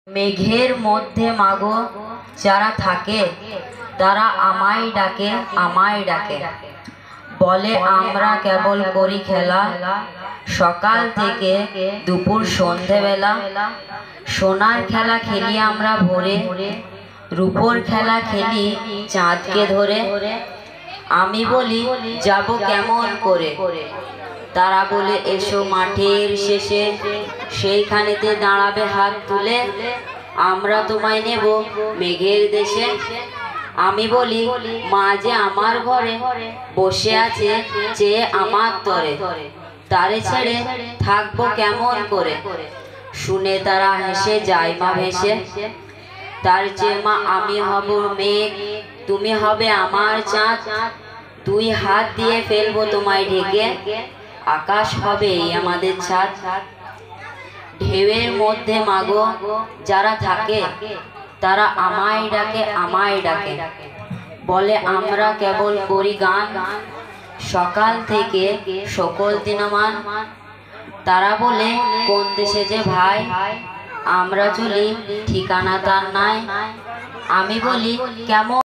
মেঘের মধ্যে মাগো যারা থাকে তারা আমায় ডাকে আমায় ডাকে, বলে আমরা কেবল করি খেলা সকাল থেকে দুপুর সন্ধেবেলা। সোনার খেলা খেলি আমরা ভোরে, রূপোর খেলা খেলি চাঁদকে ধরে। আমি বলি যাব কেমন করে, তারা বলে এসো মাঠের শেষে, সেইখানেতে দাঁড়াবে হাত তুলে, আমরা তোমায় নেব মেঘের দেশে। আমি বলি মা যে আমার ঘরে বসে আছে চেয়ে আমার তরে, তারে ছেড়ে থাকবো কেমন করে। শুনে তারা হেসে যায় মা ভেসে, তার চেয়ে মা আমি হব মেঘ, তুমি হবে আমার চাঁদ। দুই হাত দিয়ে ফেলবো তোমায় ঢেকে, আকাশ হবে আমাদের ছাদ। ঢেউয়ের মধ্যে মাগো যারা থাকে তারা আমায় ডাকে আমায় ডাকে, বলে আমরা কেবল করি গান সকাল থেকে সকল দিনমান। তারা বলে কোন দেশে যে ভাই, আমরা চলি ঠিকানা তার নাই। আমি বলি কেমন